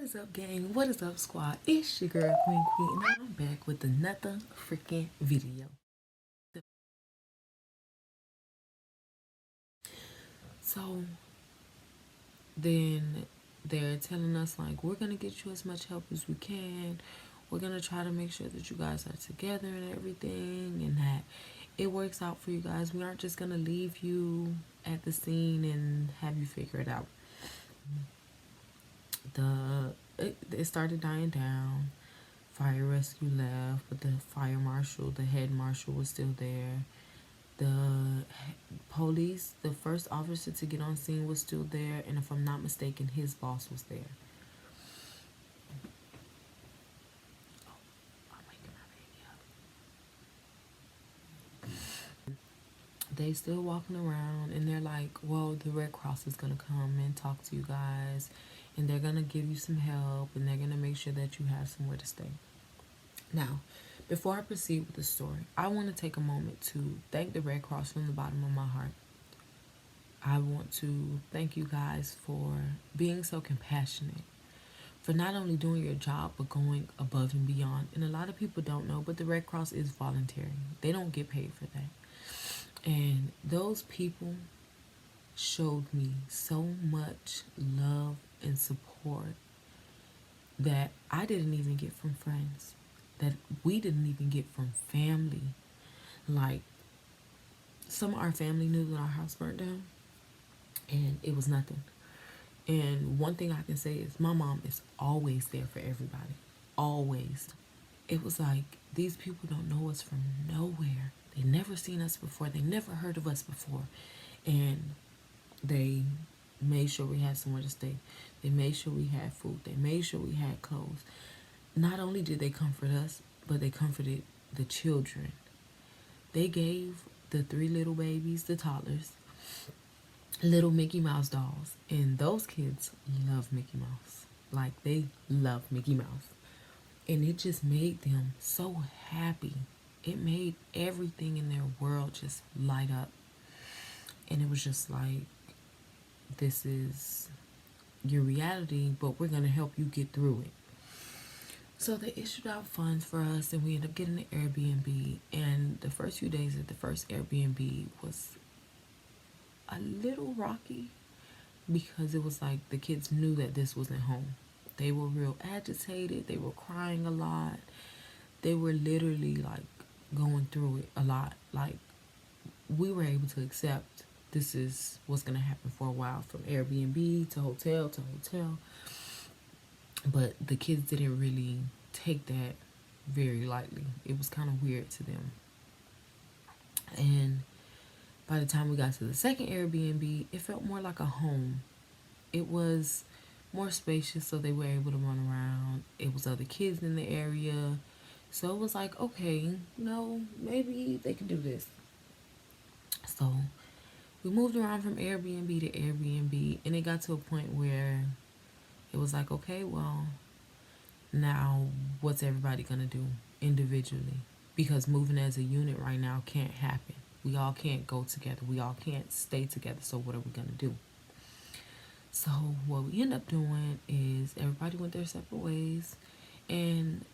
What is up, gang? What is up, squad? It's your girl, Queen, and I'm back with another freaking video. So, then they're telling us, like, we're gonna get you as much help as we can. We're gonna try to make sure that you guys are together and everything, and that it works out for you guys. We aren't just gonna leave you at the scene and have you figure it out. It started dying down. Fire rescue left, but the fire marshal, the head marshal, was still there. The police, the first officer to get on scene, was still there, and if I'm not mistaken, his boss was there. I'm waking my baby up. They still walking around, and they're like, well, the Red Cross is gonna come and talk to you guys, and they're gonna give you some help, and they're gonna make sure that you have somewhere to stay. Now, before I proceed with the story, I want to take a moment to thank the Red Cross from the bottom of my heart. I want to thank you guys for being so compassionate, for not only doing your job, but going above and beyond. And a lot of people don't know, but the Red Cross is voluntary. They don't get paid for that. And those people showed me so much love and support that I didn't even get from friends, that we didn't even get from family. Like, some of our family knew that our house burnt down, and it was nothing. And one thing I can say is my mom is always there for everybody. Always. It was like, these people don't know us from nowhere. They never seen us before. They never heard of us before. And they made sure we had somewhere to stay. They made sure we had food. They made sure we had clothes. Not only did they comfort us, but they comforted the children. They gave the 3 little babies, the toddlers, little Mickey Mouse dolls. And those kids love Mickey Mouse. Like, they love Mickey Mouse. And it just made them so happy. It made everything in their world just light up. And it was just like, this is your reality, but we're going to help you get through it. So they issued out funds for us, and we ended up getting an Airbnb. And the first few days at the first Airbnb was a little rocky, because it was like the kids knew that this wasn't home. They were real agitated. They were crying a lot. They were literally like going through it a lot. Like, we were able to accept this is what's going to happen for a while, from Airbnb to hotel to hotel. But the kids didn't really take that very lightly. It was kind of weird to them. And by the time we got to the second Airbnb, it felt more like a home. It was more spacious, so they were able to run around. It was other kids in the area. So it was like, okay, maybe they can do this. So we moved around from Airbnb to Airbnb, and it got to a point where it was like, okay, well, now what's everybody gonna do individually? Because moving as a unit right now can't happen. We all can't go together. We all can't stay together. So what are we gonna do? So what we end up doing is everybody went their separate ways, and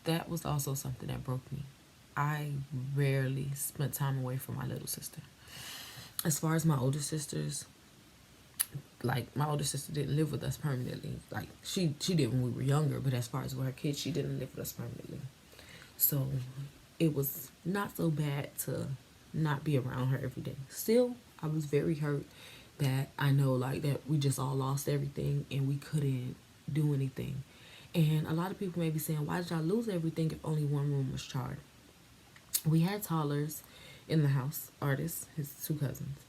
that was also something that broke me. I rarely spent time away from my little sister. As far as my older sisters, like, my older sister didn't live with us permanently. Like, she did when we were younger, but as far as with her kids, she didn't live with us permanently. So it was not so bad to not be around her every day. Still, I was very hurt that I know, like, that we just all lost everything and we couldn't do anything. And a lot of people may be saying, why did y'all lose everything if only one room was charred? We had toddlers in the house, Artist, his 2 cousins,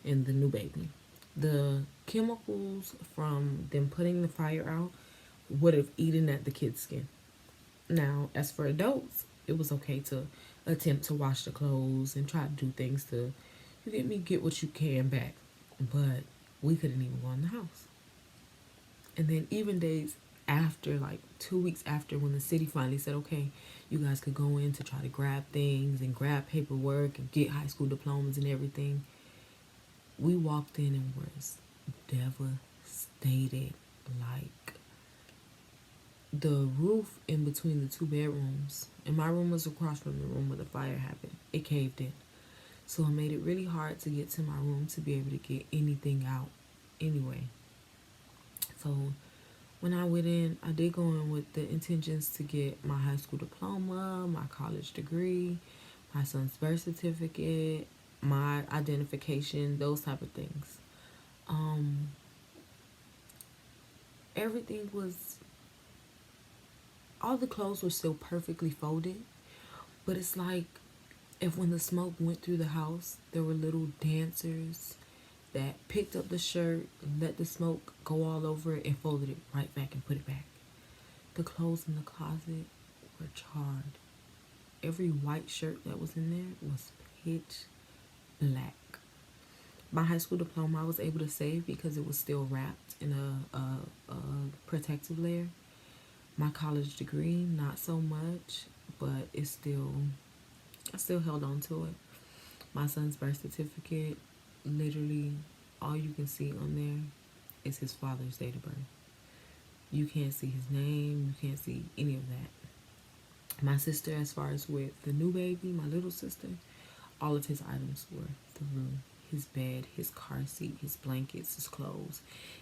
and the new baby. The chemicals from them putting the fire out would have eaten at the kid's skin. Now, as for adults, it was okay to attempt to wash the clothes and try to do things to, get what you can back. But we couldn't even go in the house. And then even days after, like 2 weeks after, when the city finally said, okay, you guys could go in to try to grab things and grab paperwork and get high school diplomas and everything, we walked in and was devastated. Like, the roof in between the two bedrooms, and my room was across from the room where the fire happened. It caved in. So it made it really hard to get to my room to be able to get anything out anyway. So when I went in, I did go in with the intentions to get my high school diploma, my college degree, my son's birth certificate, my identification, those type of things. Um, Everything was, all the clothes were still perfectly folded, but it's like if when the smoke went through the house, there were little dancers that picked up the shirt, let the smoke go all over it, and folded it right back and put it back. The clothes in the closet were charred. Every white shirt that was in there was pitch black. My high school diploma I was able to save because it was still wrapped in a protective layer. My college degree, not so much, but I still held on to it. My son's birth certificate, literally all you can see on there is his father's date of birth. You can't see his name, you can't see any of that. My sister, as far as with the new baby, my little sister, all of his items were through his bed, his car seat, his blankets, his clothes,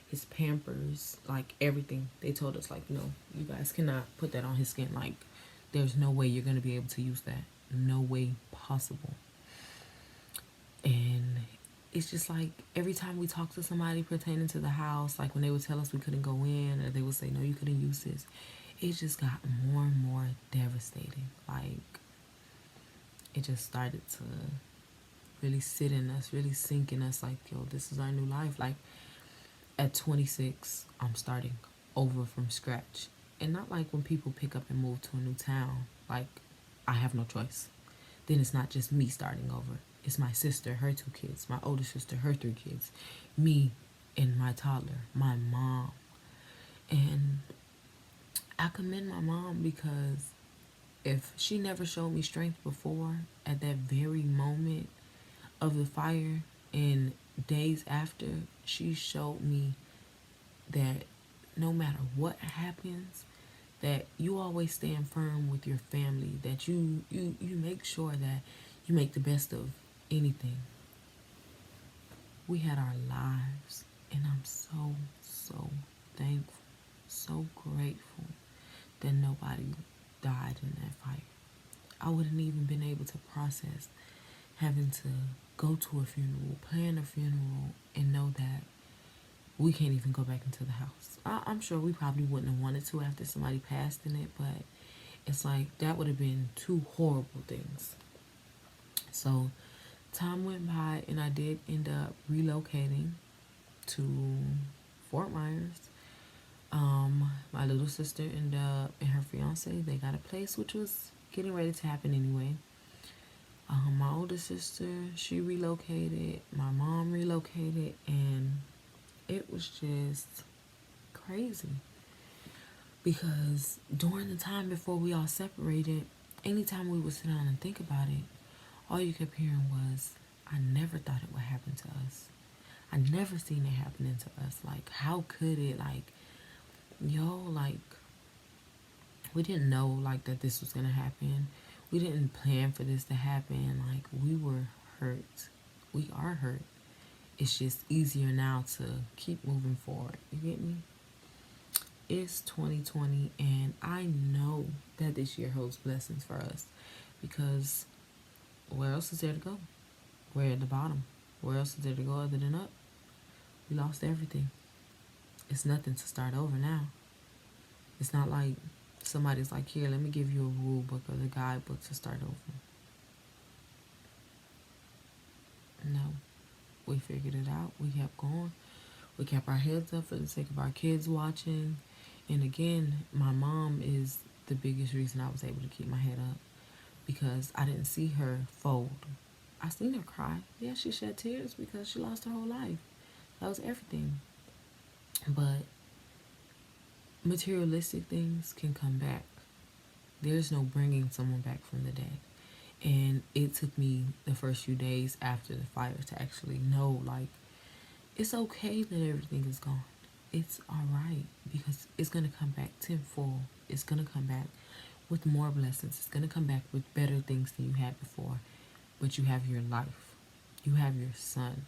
his Pampers, like everything. They told us, like, no, you guys cannot put that on his skin. Like, there's no way you're going to be able to use that. No way possible. And it's just like every time we talk to somebody pertaining to the house, like when they would tell us we couldn't go in, or they would say, no, you couldn't use this, it just got more and more devastating. Like, it just started to really sit in us, really sink in us, like, yo, this is our new life. Like, at 26, I'm starting over from scratch. And not like when people pick up and move to a new town, like, I have no choice. Then it's not just me starting over. It's my sister, her 2 kids, my older sister, her 3 kids, me and my toddler, my mom. And I commend my mom because if she never showed me strength before, at that very moment of the fire and days after, she showed me that no matter what happens, that you always stand firm with your family, that you make sure that you make the best of anything. We had our lives, and I'm so thankful, so grateful that nobody died in that fire. I wouldn't even been able to process having to go to a funeral, plan a funeral, and know that we can't even go back into the house. I'm sure we probably wouldn't have wanted to after somebody passed in it, but it's like that would have been 2 horrible things. So time went by, and I did end up relocating to Fort Myers. My little sister and her fiance, they got a place, which was getting ready to happen anyway. My older sister, she relocated. My mom relocated, and it was just crazy because during the time before we all separated, anytime we would sit down and think about it, all you kept hearing was, I never thought it would happen to us. I never seen it happening to us. Like, how could it? Like, yo, like, we didn't know, like, that this was gonna happen. We didn't plan for this to happen. Like, we were hurt. We are hurt. It's just easier now to keep moving forward. You get me? It's 2020, and I know that this year holds blessings for us because where else is there to go? We're at the bottom. Where else is there to go other than up? We lost everything. It's nothing to start over now. It's not like somebody's like, here, let me give you a rule book or the guidebook to start over. No. We figured it out. We kept going. We kept our heads up for the sake of our kids watching. And again, my mom is the biggest reason I was able to keep my head up because I didn't see her fold. I seen her cry. Yeah, she shed tears because she lost her whole life. That was everything. But materialistic things can come back. There's no bringing someone back from the dead. And it took me the first few days after the fire to actually know, like, it's okay that everything is gone. It's all right because it's going to come back tenfold. It's gonna come back with more blessings. It's gonna come back with better things than you had before. But you have your life. You have your son.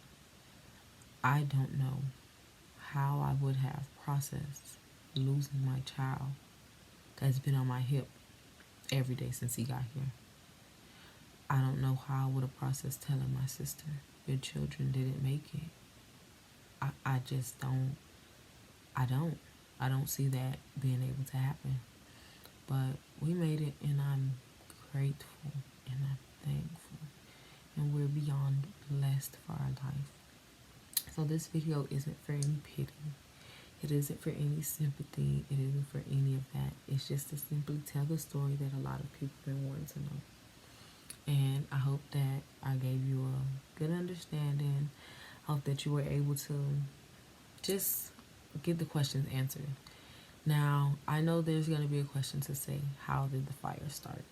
I don't know how I would have processed losing my child that's been on my hip every day since he got here. I don't know how I would have processed telling my sister, your children didn't make it. I just don't. I don't see that being able to happen. But we made it, and I'm grateful and I'm thankful. And we're beyond blessed for our life. So this video isn't for any pity. It isn't for any sympathy. It isn't for any of that. It's just to simply tell the story that a lot of people have been wanting to know. And I hope that I gave you a good understanding. I hope that you were able to just get the questions answered. Now, I know there's going to be a question to say, how did the fire start?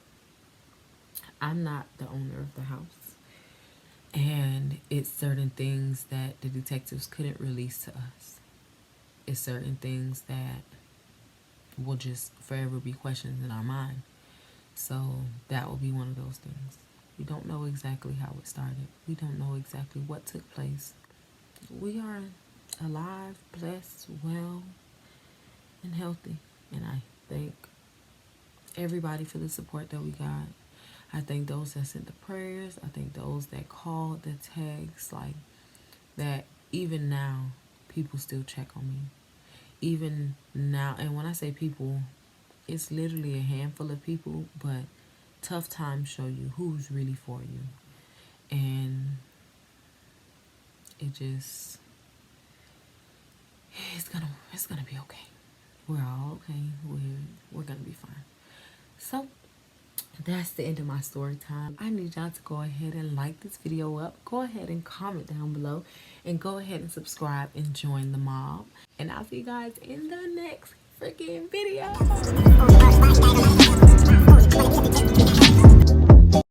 I'm not the owner of the house. And it's certain things that the detectives couldn't release to us. It's certain things that will just forever be questions in our mind. So that will be one of those things. We don't know exactly how it started. We don't know exactly what took place. We are alive, blessed, well, and healthy. And I thank everybody for the support that we got. I thank those that sent the prayers. I thank those that called, the texts, like that. Even now, people still check on me. Even now, and when I say people, it's literally a handful of people, but tough times show you who's really for you. And it just, it's gonna be okay. We're all okay. We're gonna be fine. So that's the end of my story time. I need y'all to go ahead and like this video up. Go ahead and comment down below. And go ahead and subscribe and join the mob. And I'll see you guys in the next freaking video.